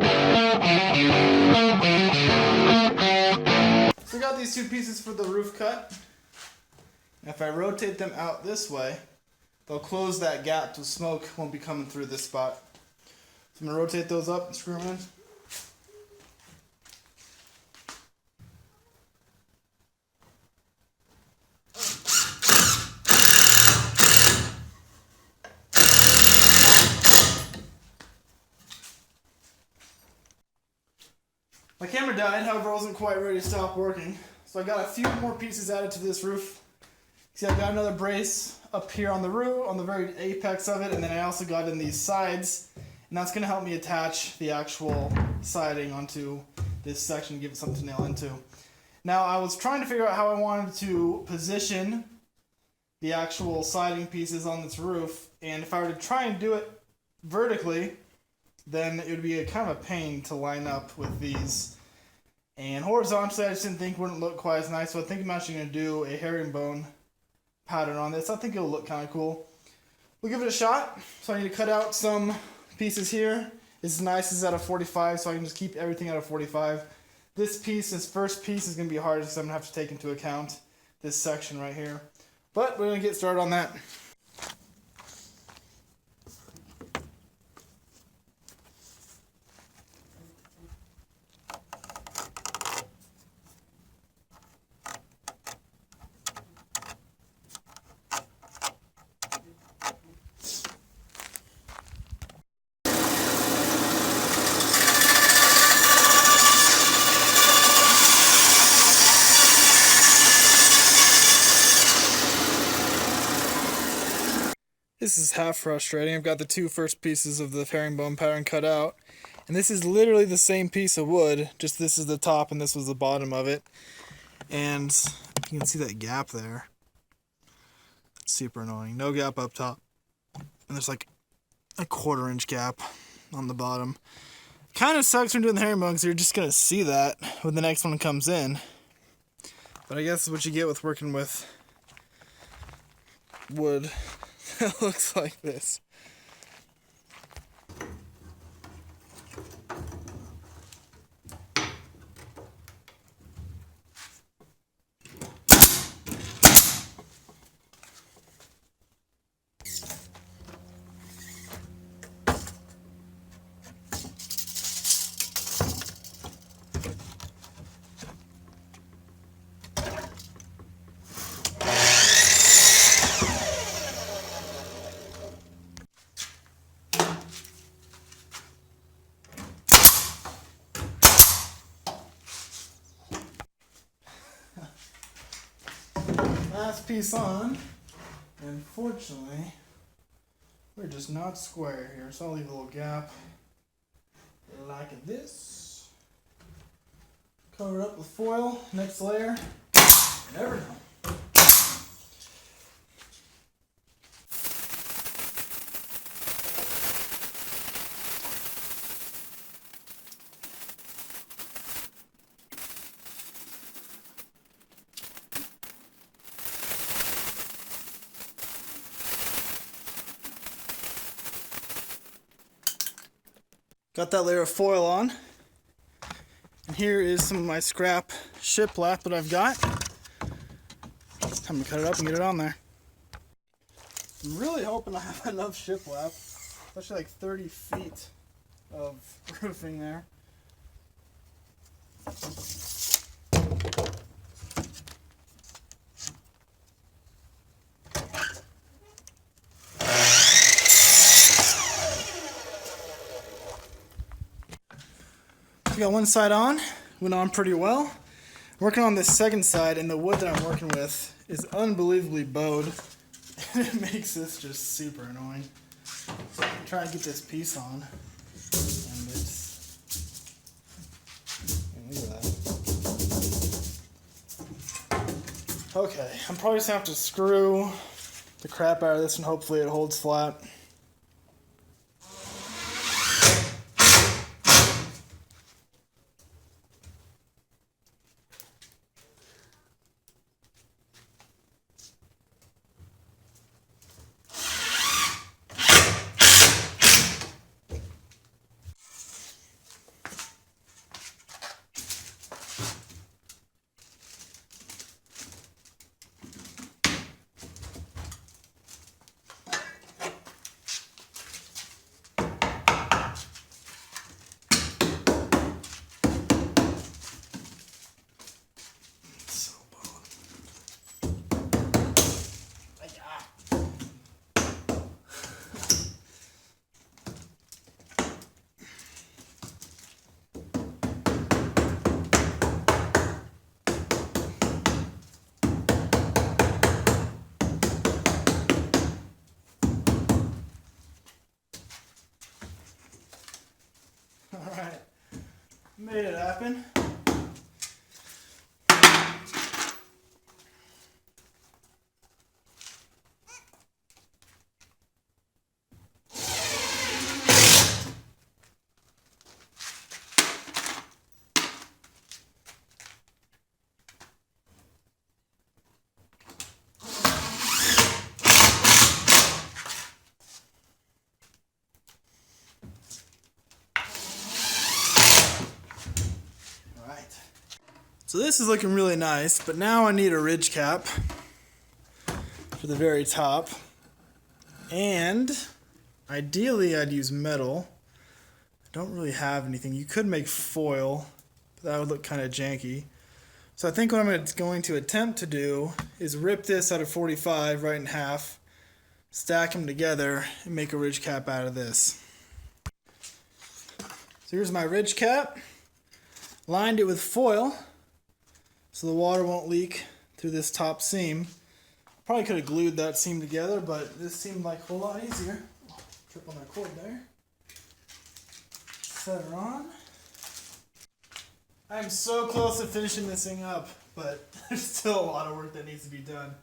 So I got these two pieces for the roof cut. If I rotate them out this way, they'll close that gap so smoke won't be coming through this spot. So I'm going to rotate those up and screw them in. My camera died, however I wasn't quite ready to stop working. So I got a few more pieces added to this roof. See, I got another brace up here on the roof, on the very apex of it, and then I also got in these sides, and that's going to help me attach the actual siding onto this section and give it something to nail into. Now, I was trying to figure out how I wanted to position the actual siding pieces on this roof, and if I were to try and do it vertically, then it would be a kind of a pain to line up with these. And horizontally, I just didn't think wouldn't look quite as nice, so I think I'm actually going to do a herringbone pattern on this. I think it'll look kind of cool. We'll give it a shot. So I need to cut out some pieces here. It's nice, this is at a 45, so I can just keep everything at a 45. This piece, this first piece, is going to be hard because I'm going to have to take into account this section right here. But we're going to get started on that. This is half frustrating. I've got the two first pieces of the herringbone pattern cut out, and this is literally the same piece of wood, just this is the top and this was the bottom of it. And you can see that gap there. It's super annoying. No gap up top, and there's like a 1/4 inch gap on the bottom. Kind of sucks when doing the herringbone because you're just gonna see that when the next one comes in. But I guess it's what you get with working with wood. It looks like this. Last piece on, and unfortunately we're just not square here, so I'll leave a little gap like this. Cover it up with foil. Next layer, you never know. Got that layer of foil on, and here is some of my scrap shiplap that I've got. It's time to cut it up and get it on there. I'm really hoping I have enough shiplap, especially like 30 feet of roofing there. We got one side on, went on pretty well. Working on this second side, and the wood that I'm working with is unbelievably bowed. It makes this just super annoying. So I'm trying to get this piece on, and it's, look at that. Okay, I'm probably just gonna have to screw the crap out of this and hopefully it holds flat. Made it happen. So this is looking really nice, but now I need a ridge cap for the very top. And ideally I'd use metal. I don't really have anything. You could make foil, but that would look kind of janky. So I think what I'm going to attempt to do is rip this out of 45 right in half, stack them together, and make a ridge cap out of this. So here's my ridge cap. Lined it with foil so the water won't leak through this top seam. Probably could have glued that seam together, but this seemed like a whole lot easier. Trip on that cord there. Set her on. I'm so close to finishing this thing up, but there's still a lot of work that needs to be done.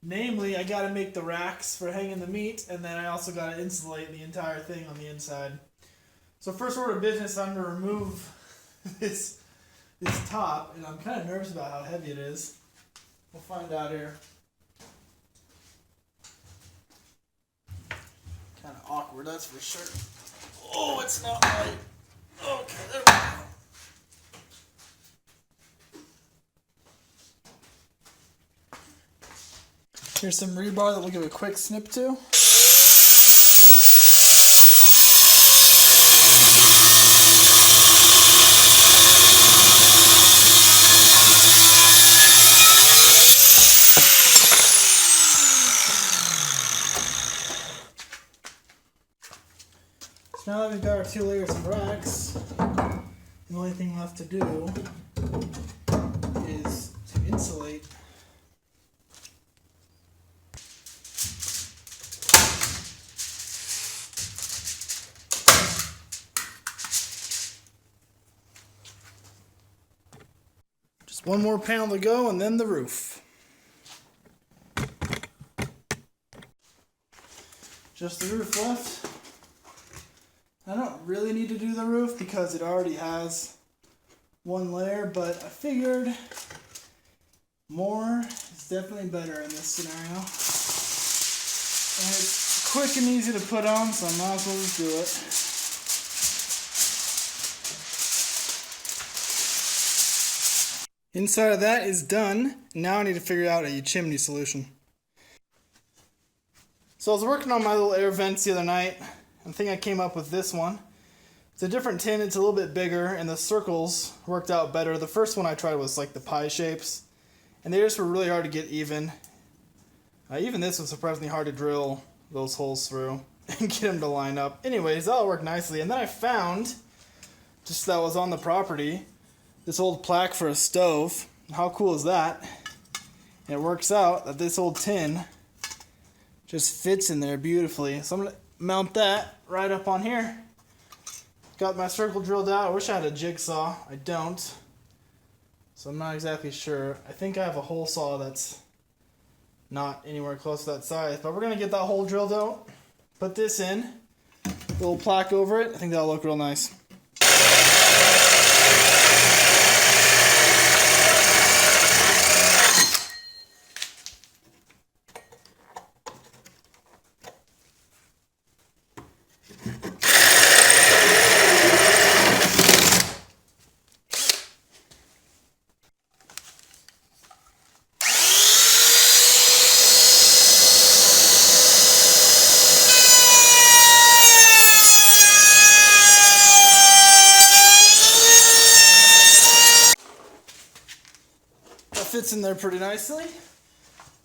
Namely, I gotta make the racks for hanging the meat, and then I also gotta insulate the entire thing on the inside. So first order of business, I'm gonna remove this top, and I'm kind of nervous about how heavy it is. We'll find out here. Kind of awkward, that's for sure. Oh, it's not right. Okay, there we go. Here's some rebar that we'll give a quick snip to. Now that we've got our 2 layers of racks, the only thing left to do is to insulate. Just one more panel to go and then the roof. Just the roof left. I don't really need to do the roof because it already has 1 layer, but I figured more is definitely better in this scenario. And it's quick and easy to put on, so I might as well just do it. Inside of that is done. Now I need to figure out a chimney solution. So I was working on my little air vents the other night. I think I came up with this one. It's a different tin, it's a little bit bigger, and the circles worked out better. The first one I tried was like the pie shapes, and they just were really hard to get even. Even this was surprisingly hard to drill those holes through and get them to line up. Anyways, that'll work nicely. And then I found, just that was on the property, this old plaque for a stove. How cool is that? And it works out that this old tin just fits in there beautifully. So I'm going to mount that right up on here. Got my circle drilled out. I wish I had a jigsaw. I don't. So I'm not exactly sure. I think I have a hole saw that's not anywhere close to that size. But we're going to get that hole drilled out. Put this in. Little plaque over it. I think that'll look real nice. Fits in there pretty nicely.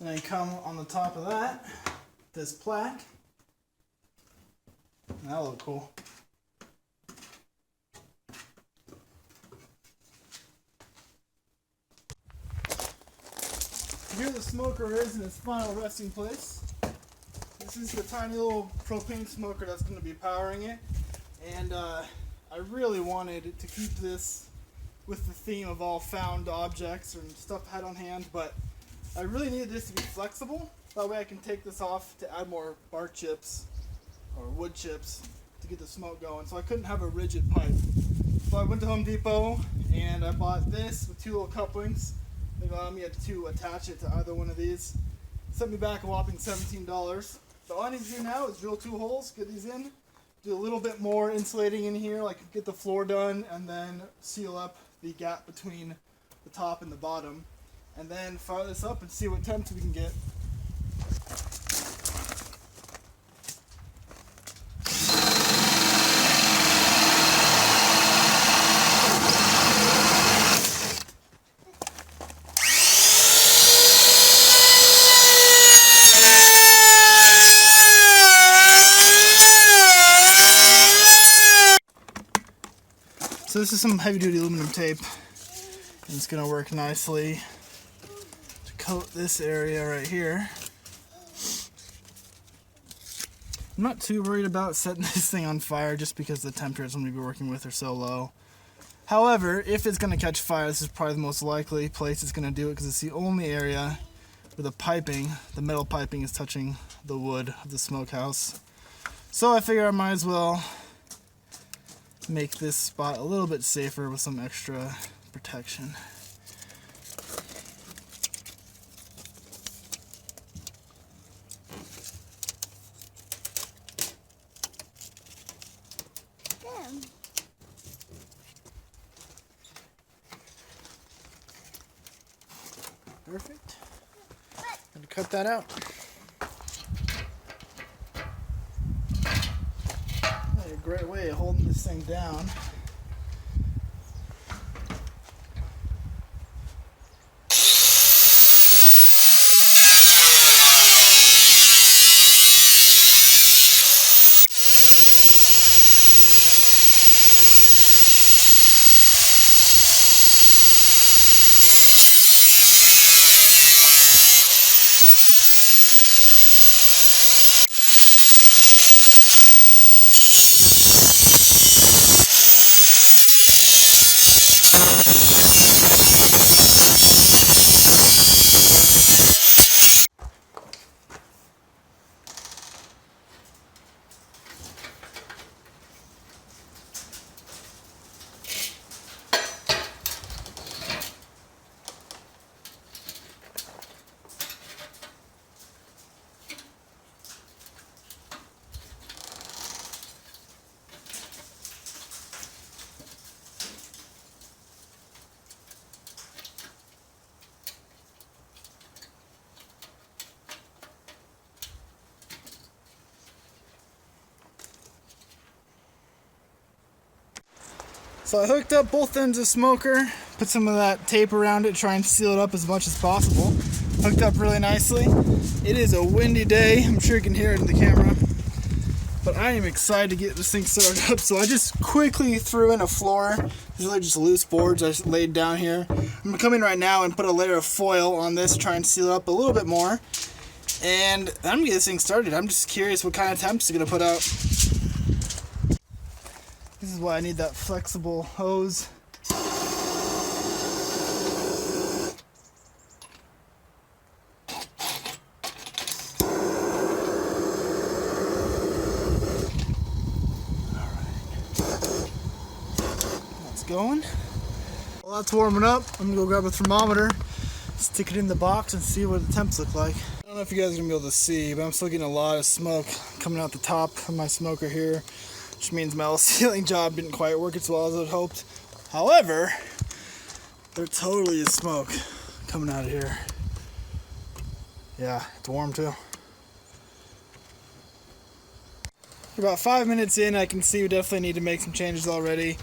And then come on the top of that, this plaque. That'll look cool. Here the smoker is in its final resting place. This is the tiny little propane smoker that's going to be powering it. And I I really wanted to keep this with the theme of all found objects and stuff I had on hand, but I really needed this to be flexible. That way I can take this off to add more bark chips or wood chips to get the smoke going. So I couldn't have a rigid pipe. So I went to Home Depot and I bought this with 2 little couplings. They allowed me to attach it to either one of these. It sent me back a whopping $17. So all I need to do now is drill 2 holes, get these in, do a little bit more insulating in here, like get the floor done, and then seal up the gap between the top and the bottom. And then fire this up and see what temps we can get. So this is some heavy duty aluminum tape, and it's going to work nicely to coat this area right here. I'm not too worried about setting this thing on fire just because the temperatures I'm going to be working with are so low. However, if it's going to catch fire, this is probably the most likely place it's going to do it because it's the only area where the piping, the metal piping, is touching the wood of the smokehouse. So I figure I might as well make this spot a little bit safer with some extra protection. Perfect. I'm gonna cut that out. A great way of holding this thing down. So I hooked up both ends of the smoker, put some of that tape around it, try and seal it up as much as possible. Hooked up really nicely. It is a windy day, I'm sure you can hear it in the camera. But I am excited to get this thing started up, so I just quickly threw in a floor. These are just loose boards I just laid down here. I'm going to come in right now and put a layer of foil on this, try and seal it up a little bit more. And I'm going to get this thing started. I'm just curious what kind of temps it's going to put out. This is why I need that flexible hose. That's going. Well, that's warming up. I'm gonna go grab a thermometer, stick it in the box, and see what the temps look like. I don't know if you guys are gonna be able to see, but I'm still getting a lot of smoke coming out the top of my smoker here, which means my sealing job didn't quite work as well as I'd hoped. However, there totally is smoke coming out of here. Yeah, it's warm too. About 5 minutes in, I can see we definitely need to make some changes already.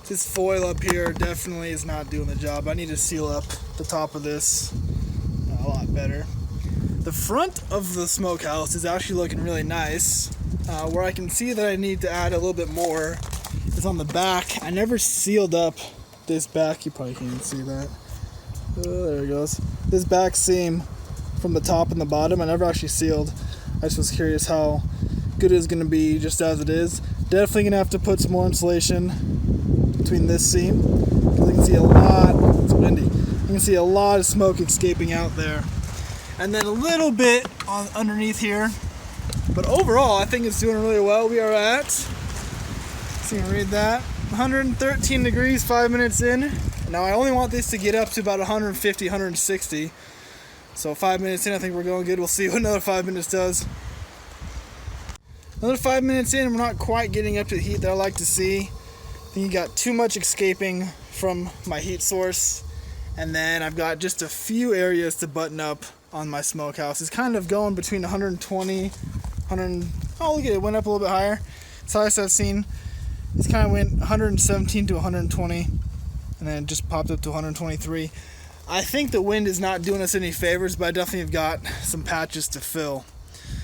This foil up here definitely is not doing the job. I need to seal up the top of this a lot better. The front of the smokehouse is actually looking really nice. Where I can see that I need to add a little bit more is on the back. I never sealed up this back. You probably can't even see that. Oh, there it goes. This back seam from the top and the bottom, I never actually sealed. I just was curious how good it is going to be just as it is. Definitely gonna have to put some more insulation between this seam, because you can see a lot, it's windy, you can see a lot of smoke escaping out there. And then a little bit on underneath here. But overall, I think it's doing really well. We are at, so you can read that, 113 degrees 5 minutes in. Now I only want this to get up to about 150, 160. So 5 minutes in, I think we're going good. We'll see what another 5 minutes does. Another 5 minutes in, we're not quite getting up to the heat that I like to see. I think you got too much escaping from my heat source. And then I've got just a few areas to button up on my smokehouse. It's kind of going between 120, 100, oh look at it, went up a little bit higher. It's the highest I've seen. It's kind of went 117 to 120, and then it just popped up to 123. I think the wind is not doing us any favors, but I definitely have got some patches to fill.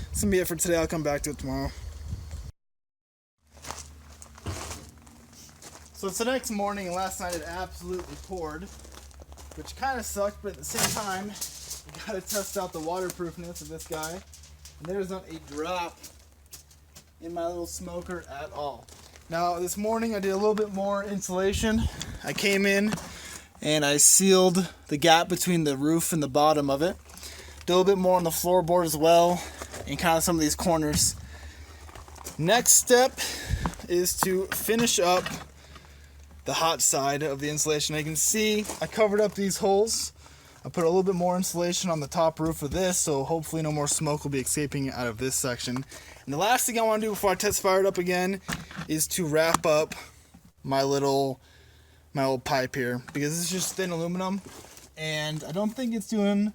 That's gonna be it for today. I'll come back to it tomorrow. So it's the next morning, and last night it absolutely poured, which kind of sucked, but at the same time, I gotta test out the waterproofness of this guy. And there's not a drop in my little smoker at all. Now this morning I did a little bit more insulation. I came in and I sealed the gap between the roof and the bottom of it. Did a little bit more on the floorboard as well, and kind of some of these corners. Next step is to finish up the hot side of the insulation. You can see I covered up these holes. I put a little bit more insulation on the top roof of this, so hopefully no more smoke will be escaping out of this section. And the last thing I want to do before I test fire it up again is to wrap up my old pipe here, because this is just thin aluminum and I don't think it's doing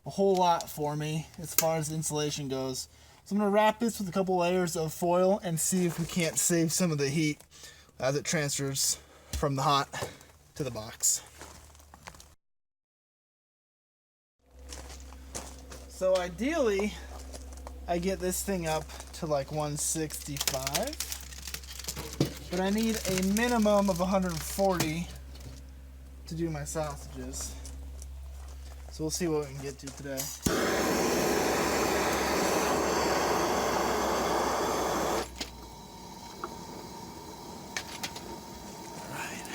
a whole lot for me as far as insulation goes. So I'm going to wrap this with a couple layers of foil and see if we can't save some of the heat as it transfers from the hot to the box. So ideally, I get this thing up to like 165, but I need a minimum of 140 to do my sausages. So we'll see what we can get to today. Alright.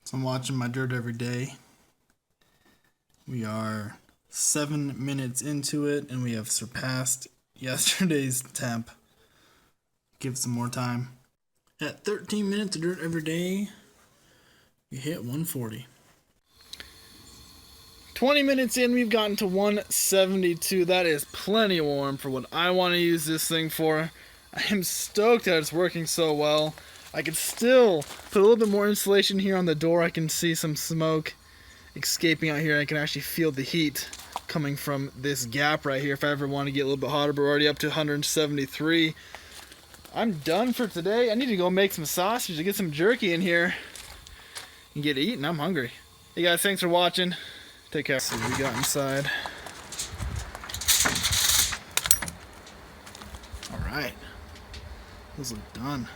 So I'm watching my dirt every day. We are 7 minutes into it, and we have surpassed yesterday's temp. Give some more time. At 13 minutes of dirt every day, we hit 140. 20 minutes in, we've gotten to 172. That is plenty warm for what I want to use this thing for. I am stoked that it's working so well. I could still put a little bit more insulation here on the door. I can see some smoke escaping out here. I can actually feel the heat coming from this gap right here if I ever want to get a little bit hotter, but we're already up to 173. I'm done for today. I need to go make some sausage to get some jerky in here and get eating. I'm hungry. Hey guys, thanks for watching. Take care. Let's see what we got inside. Alright. Those look done.